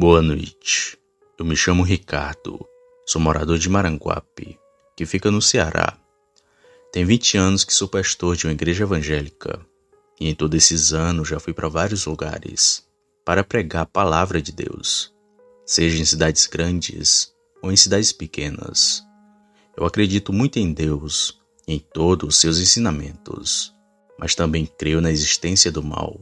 Boa noite. Eu me chamo Ricardo. Sou morador de Maranguape, que fica no Ceará. Tem 20 anos que sou pastor de uma igreja evangélica. E em todos esses anos já fui para vários lugares para pregar a palavra de Deus, seja em cidades grandes ou em cidades pequenas. Eu acredito muito em Deus e em todos os seus ensinamentos, mas também creio na existência do mal,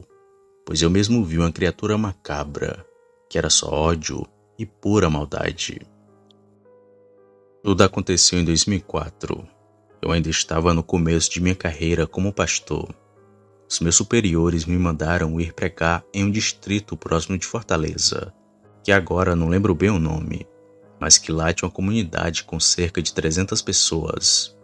pois eu mesmo vi uma criatura macabra, que era só ódio e pura maldade. Tudo aconteceu em 2004. Eu ainda estava no começo de minha carreira como pastor. Os meus superiores me mandaram ir pregar em um distrito próximo de Fortaleza, que agora não lembro bem o nome, mas que lá tinha uma comunidade com cerca de 300 pessoas.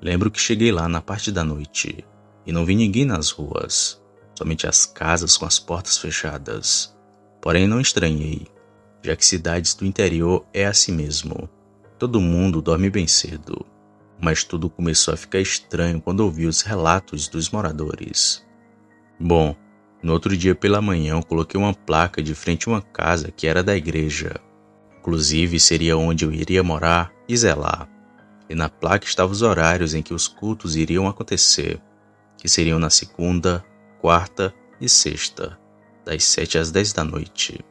Lembro que cheguei lá na parte da noite e não vi ninguém nas ruas, somente as casas com as portas fechadas. Porém não estranhei, já que cidades do interior é assim mesmo. Todo mundo dorme bem cedo. Mas tudo começou a ficar estranho quando ouvi os relatos dos moradores. Bom, no outro dia pela manhã eu coloquei uma placa de frente a uma casa que era da igreja. Inclusive seria onde eu iria morar e zelar. E na placa estavam os horários em que os cultos iriam acontecer, que seriam na segunda, quarta e sexta, das 7 às 10 da noite.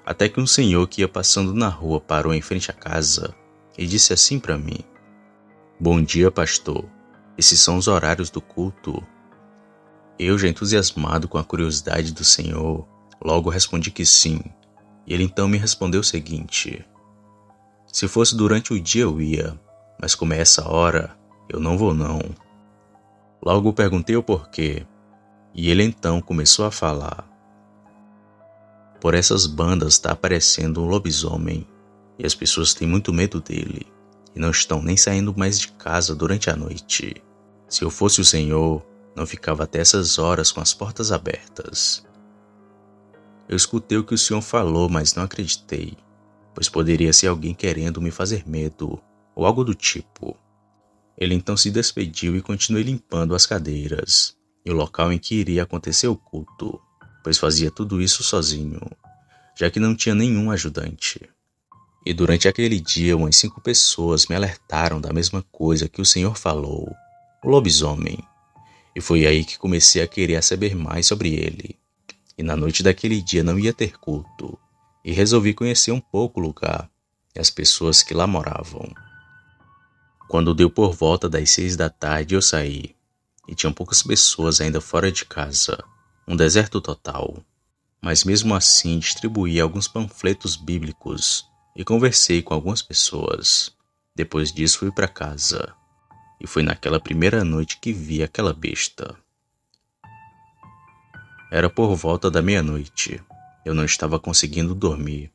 Até que um senhor que ia passando na rua parou em frente à casa e disse assim para mim: "Bom dia, pastor. Esses são os horários do culto?" Eu, já entusiasmado com a curiosidade do senhor, logo respondi que sim. E ele então me respondeu o seguinte: "Se fosse durante o dia eu ia, mas como é essa hora, eu não vou não." Logo perguntei o porquê, e ele então começou a falar: "Por essas bandas está aparecendo um lobisomem, e as pessoas têm muito medo dele. E não estão nem saindo mais de casa durante a noite. Se eu fosse o senhor, não ficava até essas horas com as portas abertas." Eu escutei o que o senhor falou, mas não acreditei, pois poderia ser alguém querendo me fazer medo, ou algo do tipo. Ele então se despediu e continuei limpando as cadeiras, e o local em que iria acontecer o culto, pois fazia tudo isso sozinho, já que não tinha nenhum ajudante. E durante aquele dia, umas 5 pessoas me alertaram da mesma coisa que o senhor falou, o lobisomem. E foi aí que comecei a querer saber mais sobre ele. E na noite daquele dia não ia ter culto, e resolvi conhecer um pouco o lugar e as pessoas que lá moravam. Quando deu por volta das 6 da tarde, eu saí, e tinham poucas pessoas ainda fora de casa, um deserto total. Mas mesmo assim distribuí alguns panfletos bíblicos, e conversei com algumas pessoas. Depois disso fui para casa. E foi naquela primeira noite que vi aquela besta. Era por volta da meia-noite. Eu não estava conseguindo dormir,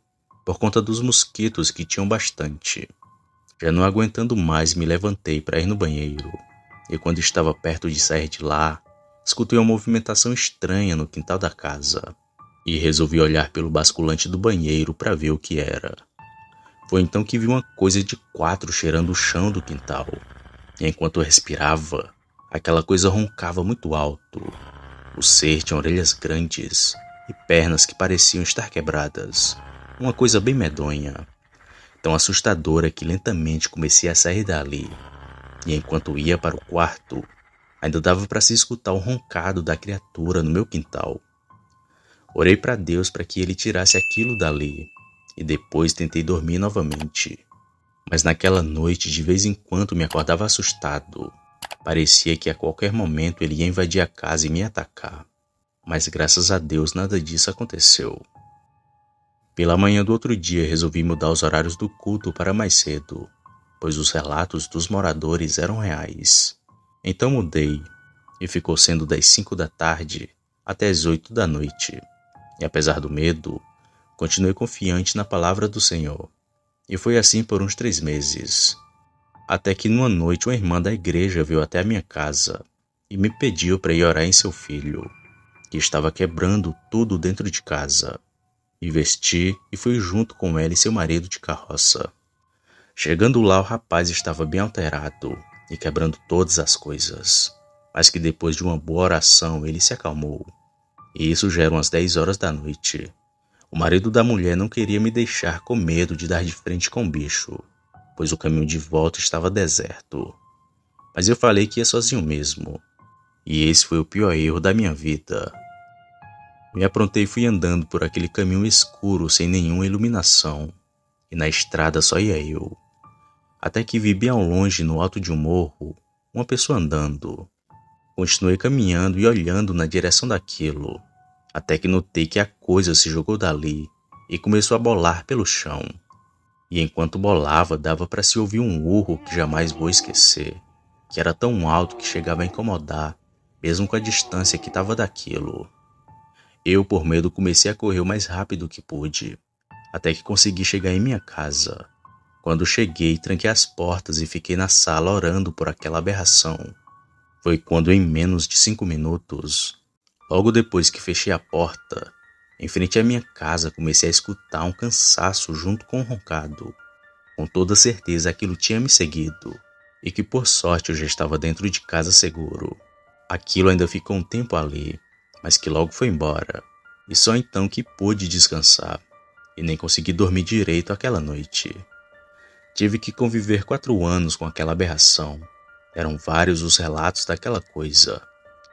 por conta dos mosquitos que tinham bastante. Já não aguentando mais, me levantei para ir no banheiro. E quando estava perto de sair de lá, escutei uma movimentação estranha no quintal da casa. E resolvi olhar pelo basculante do banheiro para ver o que era. Foi então que vi uma coisa de 4 cheirando o chão do quintal. E enquanto eu respirava, aquela coisa roncava muito alto. O ser tinha orelhas grandes e pernas que pareciam estar quebradas. Uma coisa bem medonha, tão assustadora que lentamente comecei a sair dali. E enquanto ia para o quarto, ainda dava para se escutar o roncado da criatura no meu quintal. Orei para Deus para que ele tirasse aquilo dali. E depois tentei dormir novamente. Mas naquela noite, de vez em quando, me acordava assustado. Parecia que a qualquer momento ele ia invadir a casa e me atacar. Mas graças a Deus nada disso aconteceu. Pela manhã do outro dia resolvi mudar os horários do culto para mais cedo, pois os relatos dos moradores eram reais. Então mudei, e ficou sendo das 5 da tarde até as 8 da noite. E apesar do medo, continuei confiante na palavra do Senhor. E foi assim por uns 3 meses. Até que numa noite uma irmã da igreja veio até a minha casa e me pediu para ir orar em seu filho, que estava quebrando tudo dentro de casa. E vesti e fui junto com ela e seu marido de carroça. Chegando lá, o rapaz estava bem alterado e quebrando todas as coisas, mas que depois de uma boa oração ele se acalmou. E isso já eram as 10 horas da noite. O marido da mulher não queria me deixar com medo de dar de frente com o bicho, pois o caminho de volta estava deserto. Mas eu falei que ia sozinho mesmo, e esse foi o pior erro da minha vida. Me aprontei e fui andando por aquele caminho escuro sem nenhuma iluminação, e na estrada só ia eu. Até que vi bem ao longe, no alto de um morro, uma pessoa andando. Continuei caminhando e olhando na direção daquilo, até que notei que a coisa se jogou dali e começou a bolar pelo chão. E enquanto bolava, dava para se ouvir um urro que jamais vou esquecer, que era tão alto que chegava a incomodar, mesmo com a distância que estava daquilo. Eu, por medo, comecei a correr o mais rápido que pude, até que consegui chegar em minha casa. Quando cheguei, tranquei as portas e fiquei na sala orando por aquela aberração. Foi quando, em menos de 5 minutos, logo depois que fechei a porta, em frente à minha casa comecei a escutar um cansaço junto com um roncado. Com toda certeza aquilo tinha me seguido, e que por sorte eu já estava dentro de casa seguro. Aquilo ainda ficou um tempo ali, mas que logo foi embora, e só então que pude descansar, e nem consegui dormir direito aquela noite. Tive que conviver 4 anos com aquela aberração. Eram vários os relatos daquela coisa,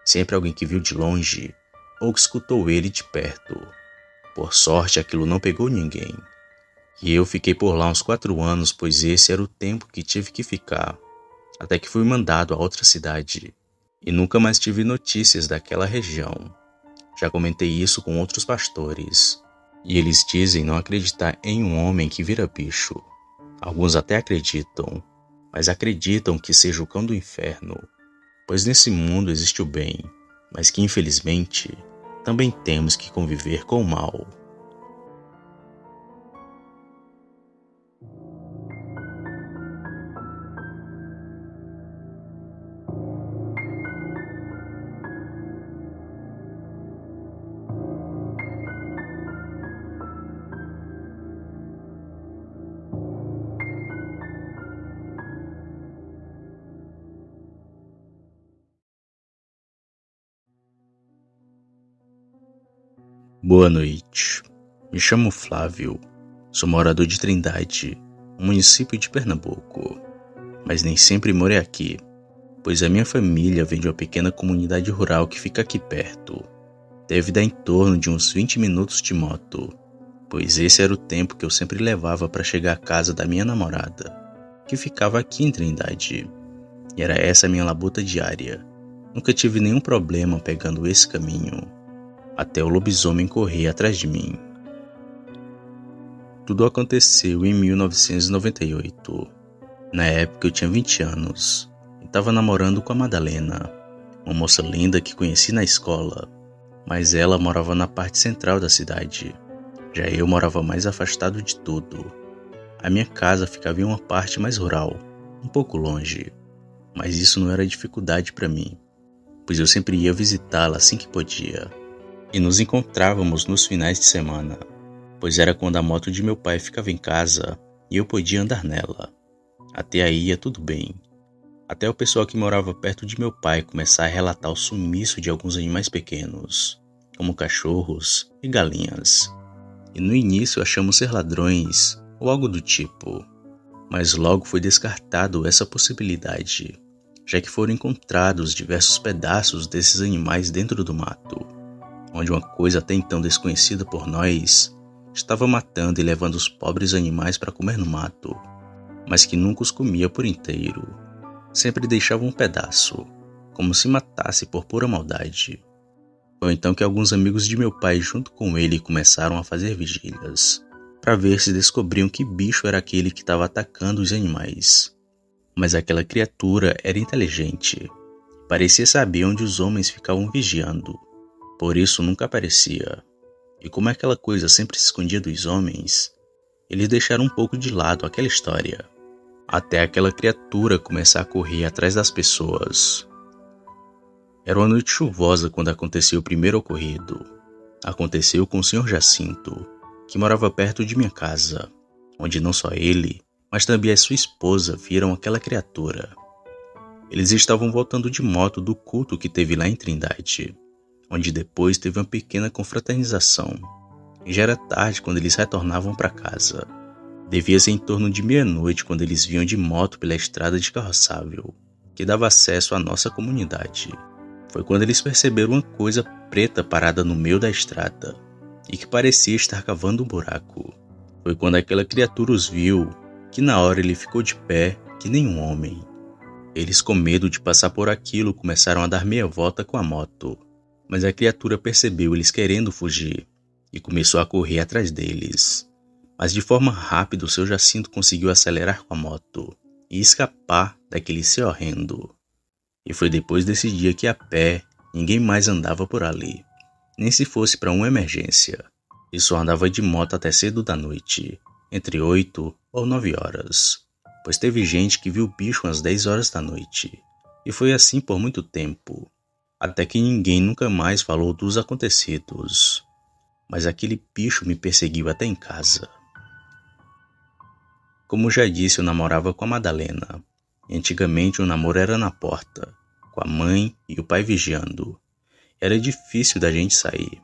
sempre alguém que viu de longe, ou que escutou ele de perto. Por sorte aquilo não pegou ninguém. E eu fiquei por lá uns 4 anos, pois esse era o tempo que tive que ficar, até que fui mandado a outra cidade, e nunca mais tive notícias daquela região. Já comentei isso com outros pastores, e eles dizem não acreditar em um homem que vira bicho. Alguns até acreditam, mas acreditam que seja o cão do inferno, pois nesse mundo existe o bem, mas que infelizmente também temos que conviver com o mal. Boa noite. Me chamo Flávio. Sou morador de Trindade, um município de Pernambuco. Mas nem sempre morei aqui, pois a minha família vem de uma pequena comunidade rural que fica aqui perto. Deve dar em torno de uns 20 minutos de moto, pois esse era o tempo que eu sempre levava para chegar à casa da minha namorada, que ficava aqui em Trindade. E era essa a minha labuta diária. Nunca tive nenhum problema pegando esse caminho, até o lobisomem correr atrás de mim. Tudo aconteceu em 1998. Na época eu tinha 20 anos e estava namorando com a Madalena, uma moça linda que conheci na escola, mas ela morava na parte central da cidade. Já eu morava mais afastado de tudo. A minha casa ficava em uma parte mais rural, um pouco longe, mas isso não era dificuldade para mim, pois eu sempre ia visitá-la assim que podia. E nos encontrávamos nos finais de semana, pois era quando a moto de meu pai ficava em casa e eu podia andar nela. Até aí ia tudo bem, até o pessoal que morava perto de meu pai começar a relatar o sumiço de alguns animais pequenos, como cachorros e galinhas. E no início achamos ser ladrões ou algo do tipo, mas logo foi descartado essa possibilidade, já que foram encontrados diversos pedaços desses animais dentro do mato, onde uma coisa até então desconhecida por nós estava matando e levando os pobres animais para comer no mato, mas que nunca os comia por inteiro. Sempre deixava um pedaço, como se matasse por pura maldade. Foi então que alguns amigos de meu pai junto com ele começaram a fazer vigílias, para ver se descobriam que bicho era aquele que estava atacando os animais. Mas aquela criatura era inteligente, parecia saber onde os homens ficavam vigiando. Por isso nunca aparecia. E como aquela coisa sempre se escondia dos homens, eles deixaram um pouco de lado aquela história, até aquela criatura começar a correr atrás das pessoas. Era uma noite chuvosa quando aconteceu o primeiro ocorrido. Aconteceu com o Sr. Jacinto, que morava perto de minha casa, onde não só ele, mas também a sua esposa viram aquela criatura. Eles estavam voltando de moto do culto que teve lá em Trindade, onde depois teve uma pequena confraternização. e já era tarde quando eles retornavam para casa. Devia ser em torno de meia-noite quando eles vinham de moto pela estrada de carroçável, que dava acesso à nossa comunidade. Foi quando eles perceberam uma coisa preta parada no meio da estrada, e que parecia estar cavando um buraco. Foi quando aquela criatura os viu, que na hora ele ficou de pé, que nem um homem. Eles, com medo de passar por aquilo, começaram a dar meia volta com a moto. Mas a criatura percebeu eles querendo fugir e começou a correr atrás deles. Mas de forma rápida o seu Jacinto conseguiu acelerar com a moto e escapar daquele ser horrendo. E foi depois desse dia que a pé ninguém mais andava por ali, nem se fosse para uma emergência. E só andava de moto até cedo da noite, entre 8 ou 9 horas. Pois teve gente que viu o bicho às 10 horas da noite. E foi assim por muito tempo, até que ninguém nunca mais falou dos acontecidos. Mas aquele bicho me perseguiu até em casa. Como já disse, eu namorava com a Madalena. E antigamente o namoro era na porta, com a mãe e o pai vigiando. Era difícil da gente sair.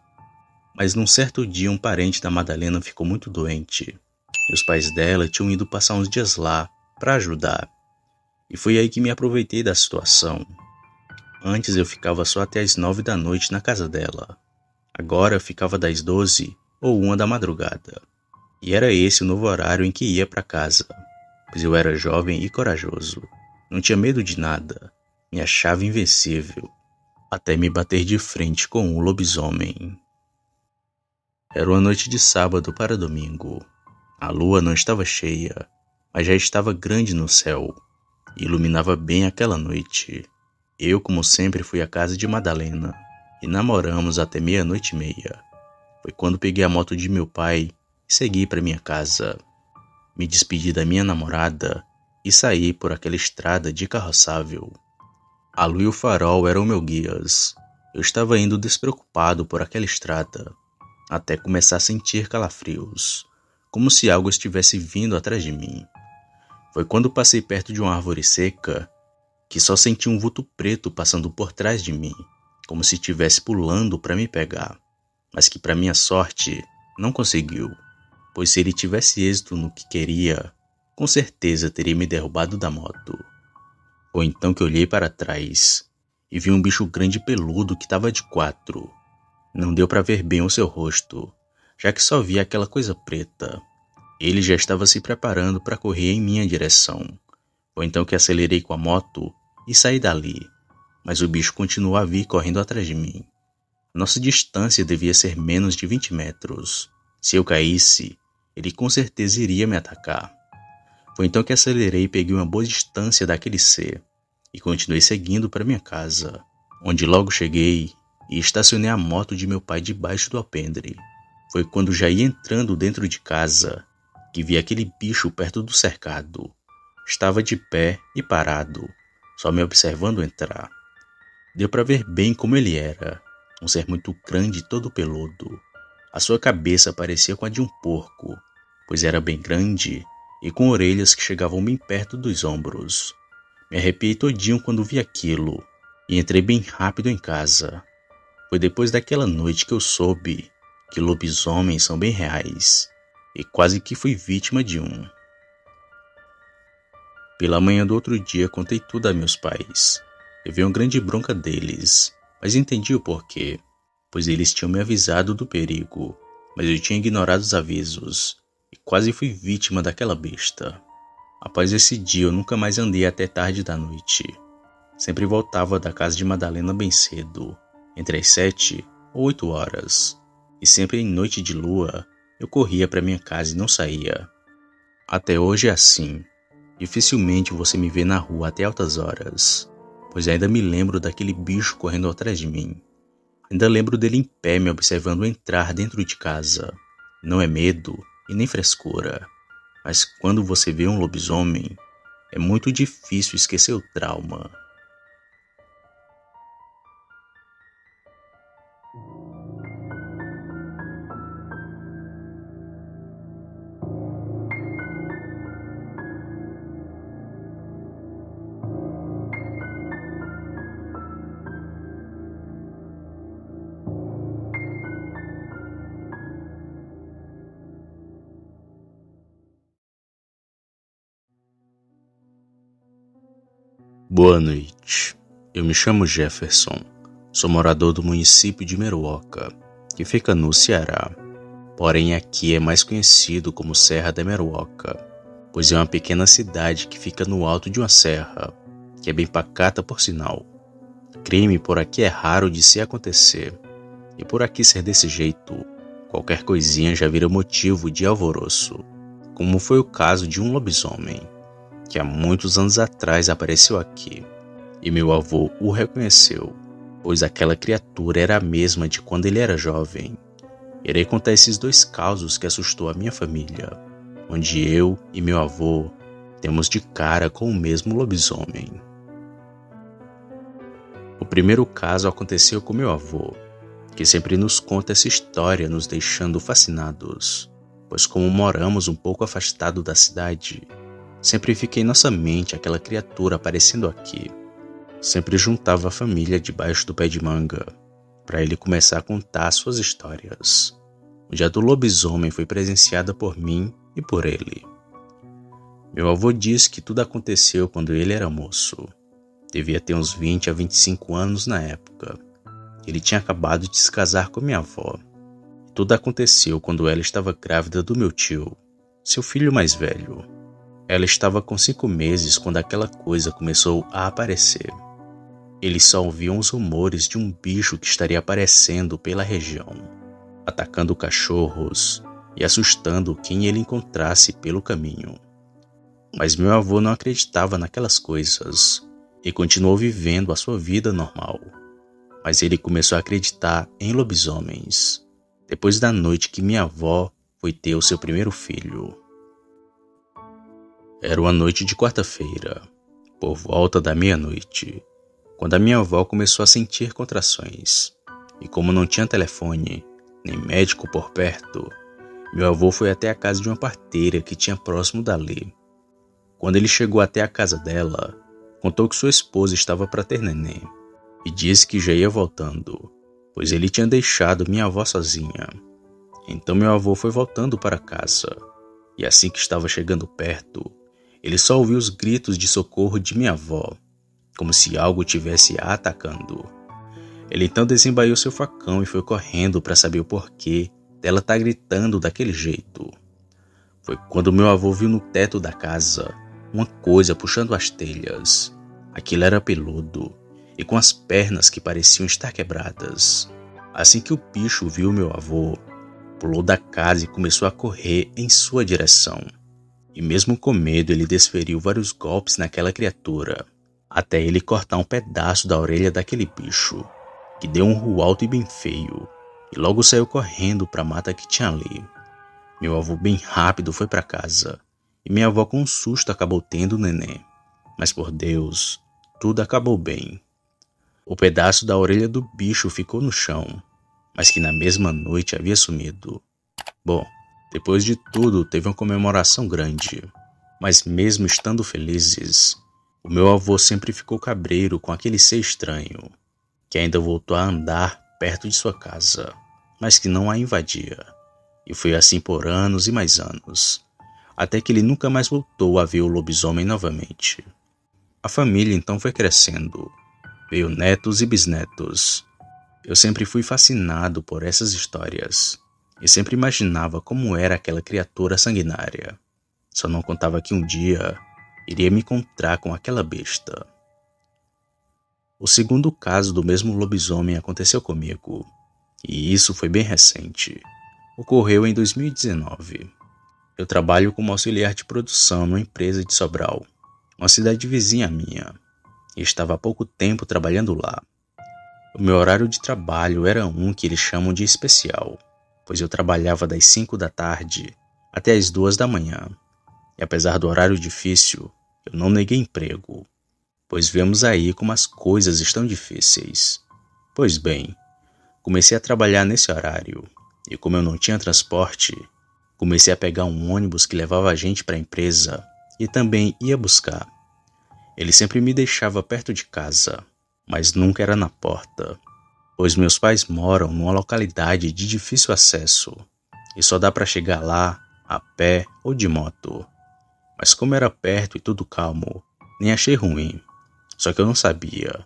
Mas num certo dia um parente da Madalena ficou muito doente. E os pais dela tinham ido passar uns dias lá para ajudar. E foi aí que me aproveitei da situação. Antes eu ficava só até as 9 da noite na casa dela. Agora eu ficava das 12 ou 1 da madrugada. E era esse o novo horário em que ia para casa, pois eu era jovem e corajoso. Não tinha medo de nada, me achava invencível, até me bater de frente com um lobisomem. Era uma noite de sábado para domingo. A lua não estava cheia, mas já estava grande no céu e iluminava bem aquela noite. Eu, como sempre, fui à casa de Madalena e namoramos até 00:30. Foi quando peguei a moto de meu pai e segui para minha casa. Me despedi da minha namorada e saí por aquela estrada de carroçável. A lua e o farol eram meu guias. Eu estava indo despreocupado por aquela estrada, até começar a sentir calafrios, como se algo estivesse vindo atrás de mim. Foi quando passei perto de uma árvore seca que só senti um vulto preto passando por trás de mim, como se estivesse pulando para me pegar, mas que, para minha sorte, não conseguiu, pois se ele tivesse êxito no que queria, com certeza teria me derrubado da moto. Foi então que olhei para trás e vi um bicho grande e peludo que estava de 4. Não deu para ver bem o seu rosto, já que só via aquela coisa preta. Ele já estava se preparando para correr em minha direção. Foi então que acelerei com a moto e saí dali, mas o bicho continuou a vir correndo atrás de mim. Nossa distância devia ser menos de 20 metros. Se eu caísse, ele com certeza iria me atacar. Foi então que acelerei e peguei uma boa distância daquele ser e continuei seguindo para minha casa, onde logo cheguei e estacionei a moto de meu pai debaixo do alpendre. Foi quando já ia entrando dentro de casa que vi aquele bicho perto do cercado. Estava de pé e parado, só me observando entrar. Deu para ver bem como ele era, um ser muito grande e todo peludo. A sua cabeça parecia com a de um porco, pois era bem grande e com orelhas que chegavam bem perto dos ombros. Me arrepiei todinho quando vi aquilo e entrei bem rápido em casa. Foi depois daquela noite que eu soube que lobisomens são bem reais e quase que fui vítima de um. Pela manhã do outro dia contei tudo a meus pais. Levei uma grande bronca deles, mas entendi o porquê, pois eles tinham me avisado do perigo, mas eu tinha ignorado os avisos e quase fui vítima daquela besta. Após esse dia eu nunca mais andei até tarde da noite. Sempre voltava da casa de Madalena bem cedo, entre as 7 ou 8 horas, e sempre em noite de lua eu corria para minha casa e não saía. Até hoje é assim. Dificilmente você me vê na rua até altas horas, pois ainda me lembro daquele bicho correndo atrás de mim. Ainda lembro dele em pé me observando entrar dentro de casa. Não é medo e nem frescura, mas quando você vê um lobisomem, é muito difícil esquecer o trauma. Boa noite. Eu me chamo Jefferson. Sou morador do município de Meruoca, que fica no Ceará. Porém, aqui é mais conhecido como Serra da Meruoca, pois é uma pequena cidade que fica no alto de uma serra, que é bem pacata por sinal. Crime por aqui é raro de se acontecer, e por aqui ser desse jeito, qualquer coisinha já vira motivo de alvoroço, como foi o caso de um lobisomem, que há muitos anos atrás apareceu aqui, e meu avô o reconheceu, pois aquela criatura era a mesma de quando ele era jovem. Irei contar esses dois causos que assustou a minha família, onde eu e meu avô temos de cara com o mesmo lobisomem. O primeiro caso aconteceu com meu avô, que sempre nos conta essa história nos deixando fascinados, pois como moramos um pouco afastado da cidade, sempre fica em nossa mente aquela criatura aparecendo aqui. Sempre juntava a família debaixo do pé de manga, para ele começar a contar suas histórias. O dia do lobisomem foi presenciada por mim e por ele. Meu avô diz que tudo aconteceu quando ele era moço. Devia ter uns 20 a 25 anos na época. Ele tinha acabado de se casar com minha avó. Tudo aconteceu quando ela estava grávida do meu tio, seu filho mais velho. Ela estava com 5 meses quando aquela coisa começou a aparecer. Eles só ouviam os rumores de um bicho que estaria aparecendo pela região, atacando cachorros e assustando quem ele encontrasse pelo caminho. Mas meu avô não acreditava naquelas coisas e continuou vivendo a sua vida normal. Mas ele começou a acreditar em lobisomens, depois da noite que minha avó foi ter o seu primeiro filho. Era uma noite de quarta-feira, por volta da meia-noite, quando a minha avó começou a sentir contrações. E como não tinha telefone, nem médico por perto, meu avô foi até a casa de uma parteira que tinha próximo dali. Quando ele chegou até a casa dela, contou que sua esposa estava para ter neném e disse que já ia voltando, pois ele tinha deixado minha avó sozinha. Então meu avô foi voltando para casa, e assim que estava chegando perto, ele só ouviu os gritos de socorro de minha avó, como se algo tivesse a atacando. Ele então desembaiou seu facão e foi correndo para saber o porquê dela estar gritando daquele jeito. Foi quando meu avô viu no teto da casa uma coisa puxando as telhas. Aquilo era peludo e com as pernas que pareciam estar quebradas. Assim que o bicho viu meu avô, pulou da casa e começou a correr em sua direção. E mesmo com medo, ele desferiu vários golpes naquela criatura, até ele cortar um pedaço da orelha daquele bicho, que deu um ruo alto e bem feio, e logo saiu correndo para a mata que tinha ali. Meu avô bem rápido foi para casa, e minha avó com um susto acabou tendo o neném. Mas por Deus, tudo acabou bem. O pedaço da orelha do bicho ficou no chão, mas que na mesma noite havia sumido. Bom, depois de tudo teve uma comemoração grande, mas mesmo estando felizes, o meu avô sempre ficou cabreiro com aquele ser estranho, que ainda voltou a andar perto de sua casa, mas que não a invadia. E foi assim por anos e mais anos, até que ele nunca mais voltou a ver o lobisomem novamente. A família então foi crescendo, veio netos e bisnetos. Eu sempre fui fascinado por essas histórias, e sempre imaginava como era aquela criatura sanguinária. Só não contava que um dia iria me encontrar com aquela besta. O segundo caso do mesmo lobisomem aconteceu comigo, e isso foi bem recente. Ocorreu em 2019. Eu trabalho como auxiliar de produção numa empresa de Sobral, uma cidade vizinha minha, e estava há pouco tempo trabalhando lá. O meu horário de trabalho era um que eles chamam de especial, pois eu trabalhava das 5 da tarde até as 2 da manhã. E apesar do horário difícil, eu não neguei emprego, pois vemos aí como as coisas estão difíceis. Pois bem, comecei a trabalhar nesse horário, e como eu não tinha transporte, comecei a pegar um ônibus que levava a gente para a empresa e também ia buscar. Ele sempre me deixava perto de casa, mas nunca era na porta, pois meus pais moram numa localidade de difícil acesso e só dá para chegar lá a pé ou de moto. Mas como era perto e tudo calmo, nem achei ruim. Só que eu não sabia,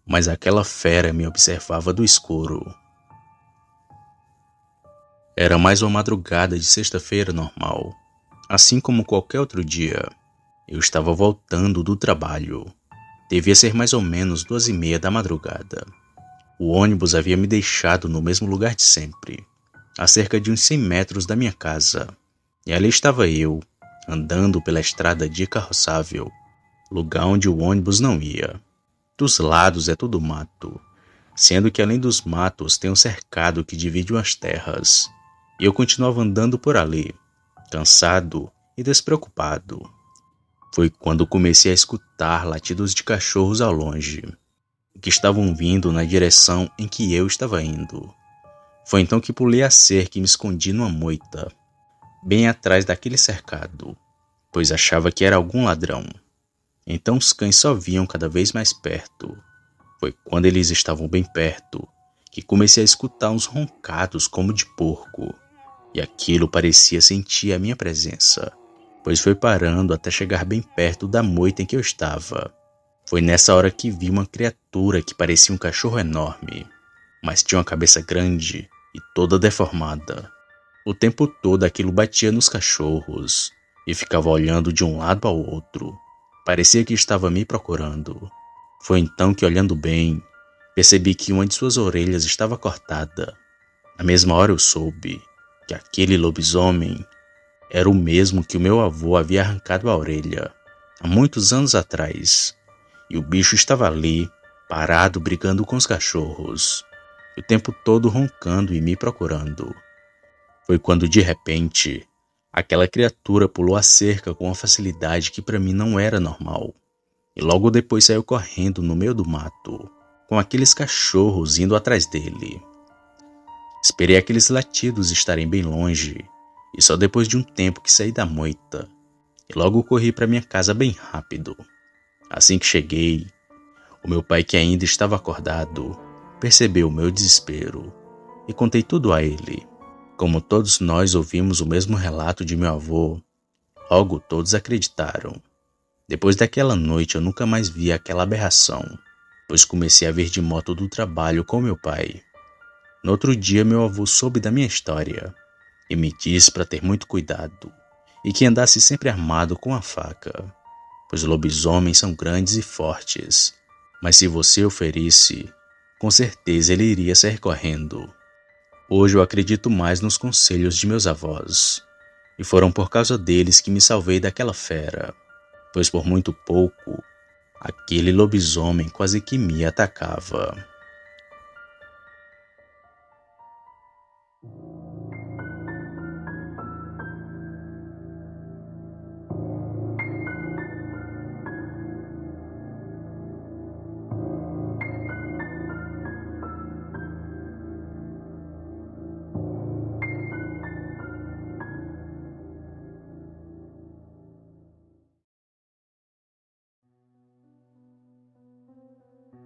mas aquela fera me observava do escuro. Era mais uma madrugada de sexta-feira normal. Assim como qualquer outro dia, eu estava voltando do trabalho. Devia ser mais ou menos 2h30 da madrugada. O ônibus havia me deixado no mesmo lugar de sempre, a cerca de uns 100 metros da minha casa. E ali estava eu, andando pela estrada de carroçável, lugar onde o ônibus não ia. Dos lados é tudo mato, sendo que além dos matos tem um cercado que divide umas terras. E eu continuava andando por ali, cansado e despreocupado. Foi quando comecei a escutar latidos de cachorros ao longe, que estavam vindo na direção em que eu estava indo. Foi então que pulei a cerca e me escondi numa moita, bem atrás daquele cercado, pois achava que era algum ladrão. Então os cães só vinham cada vez mais perto. Foi quando eles estavam bem perto que comecei a escutar uns roncados como de porco, e aquilo parecia sentir a minha presença, pois foi parando até chegar bem perto da moita em que eu estava. Foi nessa hora que vi uma criatura que parecia um cachorro enorme, mas tinha uma cabeça grande e toda deformada. O tempo todo aquilo batia nos cachorros e ficava olhando de um lado ao outro. Parecia que estava me procurando. Foi então que, olhando bem, percebi que uma de suas orelhas estava cortada. Na mesma hora eu soube que aquele lobisomem era o mesmo que o meu avô havia arrancado a orelha há muitos anos atrás. E o bicho estava ali, parado, brigando com os cachorros, o tempo todo roncando e me procurando. Foi quando, de repente, aquela criatura pulou a cerca com uma facilidade que para mim não era normal. E logo depois saiu correndo no meio do mato, com aqueles cachorros indo atrás dele. Esperei aqueles latidos estarem bem longe, e só depois de um tempo que saí da moita, e logo corri para minha casa bem rápido. Assim que cheguei, o meu pai, que ainda estava acordado, percebeu o meu desespero e contei tudo a ele. Como todos nós ouvimos o mesmo relato de meu avô, logo todos acreditaram. Depois daquela noite eu nunca mais vi aquela aberração, pois comecei a vir de moto do trabalho com meu pai. No outro dia meu avô soube da minha história e me disse para ter muito cuidado e que andasse sempre armado com a faca, pois lobisomens são grandes e fortes, mas se você o ferisse, com certeza ele iria sair correndo. Hoje eu acredito mais nos conselhos de meus avós, e foram por causa deles que me salvei daquela fera, pois por muito pouco, aquele lobisomem quase que me atacava.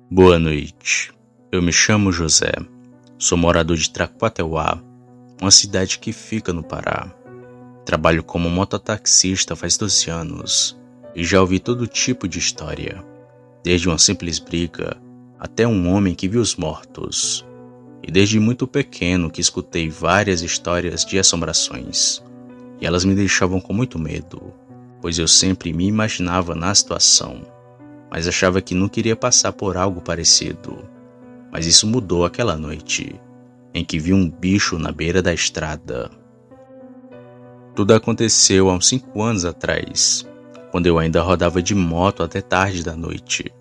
Boa noite, eu me chamo José, sou morador de Tracuateuá, uma cidade que fica no Pará. Trabalho como mototaxista faz 12 anos e já ouvi todo tipo de história, desde uma simples briga até um homem que viu os mortos. E desde muito pequeno que escutei várias histórias de assombrações, e elas me deixavam com muito medo, pois eu sempre me imaginava na situação, mas achava que não queria passar por algo parecido. Mas isso mudou aquela noite, em que vi um bicho na beira da estrada. Tudo aconteceu há uns 5 anos atrás, quando eu ainda rodava de moto até tarde da noite.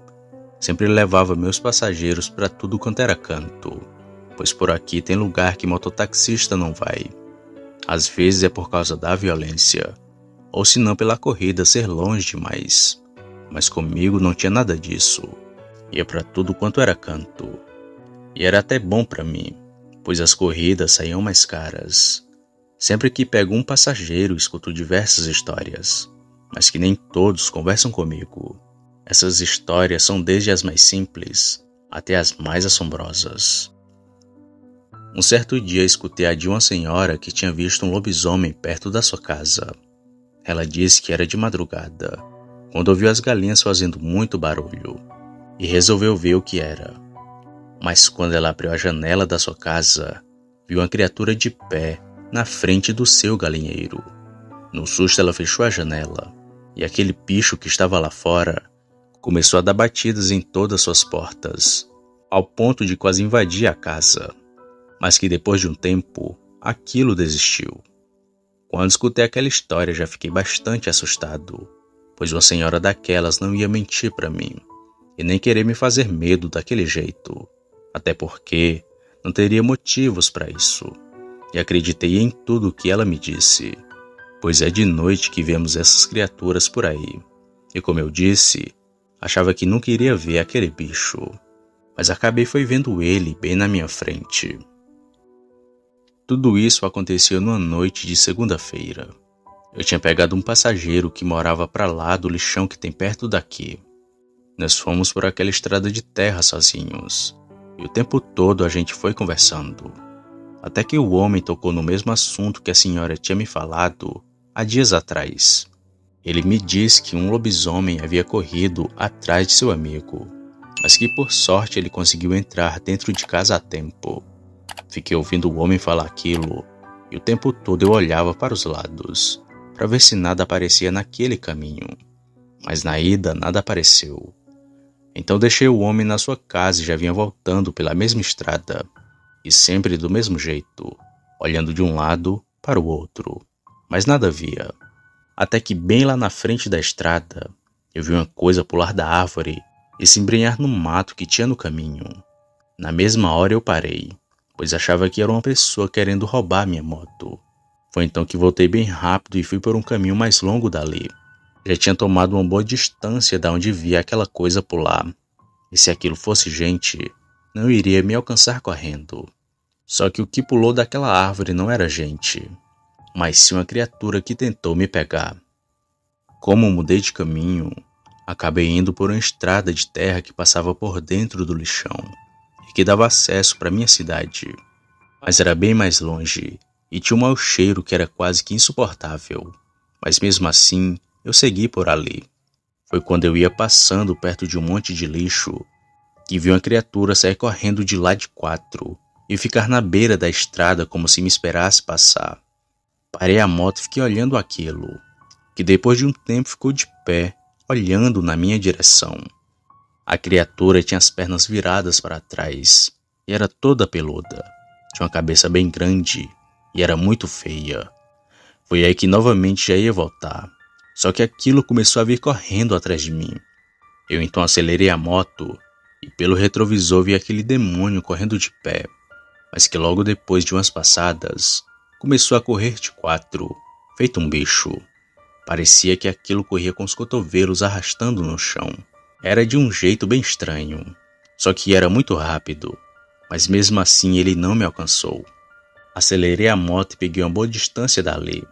Sempre levava meus passageiros para tudo quanto era canto, pois por aqui tem lugar que mototaxista não vai. Às vezes é por causa da violência, ou se não pela corrida ser longe demais. Mas comigo não tinha nada disso. Ia para tudo quanto era canto. E era até bom para mim, pois as corridas saíam mais caras. Sempre que pego um passageiro, escuto diversas histórias, mas que nem todos conversam comigo. Essas histórias são desde as mais simples até as mais assombrosas. Um certo dia escutei a de uma senhora que tinha visto um lobisomem perto da sua casa. Ela disse que era de madrugada, quando ouviu as galinhas fazendo muito barulho, e resolveu ver o que era. Mas quando ela abriu a janela da sua casa, viu uma criatura de pé na frente do seu galinheiro. No susto, ela fechou a janela, e aquele bicho que estava lá fora começou a dar batidas em todas suas portas, ao ponto de quase invadir a casa. Mas que depois de um tempo, aquilo desistiu. Quando escutei aquela história, já fiquei bastante assustado, pois uma senhora daquelas não ia mentir para mim, e nem querer me fazer medo daquele jeito, até porque não teria motivos para isso, e acreditei em tudo o que ela me disse, pois é de noite que vemos essas criaturas por aí, e como eu disse, achava que nunca iria ver aquele bicho, mas acabei foi vendo ele bem na minha frente. Tudo isso acontecia numa noite de segunda-feira. Eu tinha pegado um passageiro que morava para lá do lixão que tem perto daqui. Nós fomos por aquela estrada de terra sozinhos, e o tempo todo a gente foi conversando. Até que o homem tocou no mesmo assunto que a senhora tinha me falado há dias atrás. Ele me disse que um lobisomem havia corrido atrás de seu amigo, mas que por sorte ele conseguiu entrar dentro de casa a tempo. Fiquei ouvindo o homem falar aquilo, e o tempo todo eu olhava para os lados, para ver se nada aparecia naquele caminho. Mas na ida nada apareceu. Então deixei o homem na sua casa e já vinha voltando pela mesma estrada, e sempre do mesmo jeito, olhando de um lado para o outro, mas nada via. Até que bem lá na frente da estrada, eu vi uma coisa pular da árvore e se embrenhar no mato que tinha no caminho. Na mesma hora eu parei, pois achava que era uma pessoa querendo roubar minha moto. Foi então que voltei bem rápido e fui por um caminho mais longo dali. Já tinha tomado uma boa distância da onde via aquela coisa pular, e se aquilo fosse gente, não iria me alcançar correndo. Só que o que pulou daquela árvore não era gente, mas sim uma criatura que tentou me pegar. Como mudei de caminho, acabei indo por uma estrada de terra que passava por dentro do lixão, que dava acesso para minha cidade, mas era bem mais longe e tinha um mau cheiro que era quase que insuportável, mas mesmo assim eu segui por ali. Foi quando eu ia passando perto de um monte de lixo que vi uma criatura sair correndo de lá de quatro e ficar na beira da estrada como se me esperasse passar. Parei a moto e fiquei olhando aquilo, que depois de um tempo ficou de pé, olhando na minha direção. A criatura tinha as pernas viradas para trás e era toda peluda. Tinha uma cabeça bem grande e era muito feia. Foi aí que novamente já ia voltar, só que aquilo começou a vir correndo atrás de mim. Eu então acelerei a moto e pelo retrovisor vi aquele demônio correndo de pé, mas que logo depois de umas passadas começou a correr de quatro, feito um bicho. Parecia que aquilo corria com os cotovelos arrastando no chão. Era de um jeito bem estranho, só que era muito rápido, mas mesmo assim ele não me alcançou. Acelerei a moto e peguei uma boa distância dali,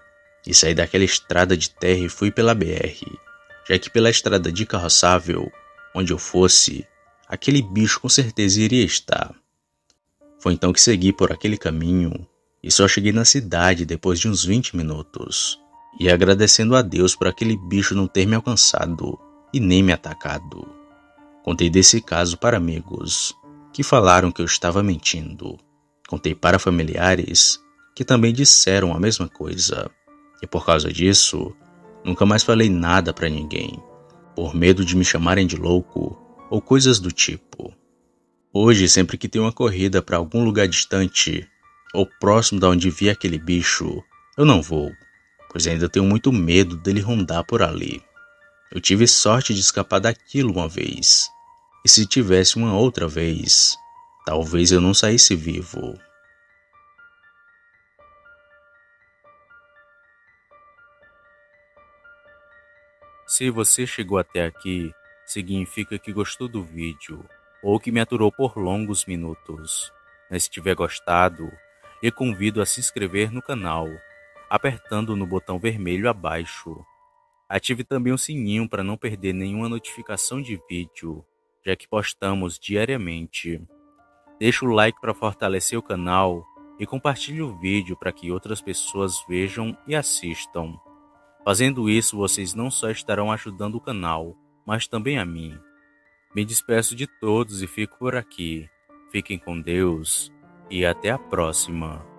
e saí daquela estrada de terra e fui pela BR, já que pela estrada de carroçável, onde eu fosse, aquele bicho com certeza iria estar. Foi então que segui por aquele caminho e só cheguei na cidade depois de uns 20 minutos, e agradecendo a Deus por aquele bicho não ter me alcançado e nem me atacado. Contei desse caso para amigos, que falaram que eu estava mentindo. Contei para familiares, que também disseram a mesma coisa. E por causa disso, nunca mais falei nada para ninguém, por medo de me chamarem de louco ou coisas do tipo. Hoje, sempre que tem uma corrida para algum lugar distante ou próximo da onde vi aquele bicho, eu não vou, pois ainda tenho muito medo dele rondar por ali. Eu tive sorte de escapar daquilo uma vez, e se tivesse uma outra vez, talvez eu não saísse vivo. Se você chegou até aqui, significa que gostou do vídeo, ou que me aturou por longos minutos. Mas se tiver gostado, eu convido a se inscrever no canal, apertando no botão vermelho abaixo. Ative também o sininho para não perder nenhuma notificação de vídeo, já que postamos diariamente. Deixe o like para fortalecer o canal e compartilhe o vídeo para que outras pessoas vejam e assistam. Fazendo isso, vocês não só estarão ajudando o canal, mas também a mim. Me despeço de todos e fico por aqui. Fiquem com Deus e até a próxima.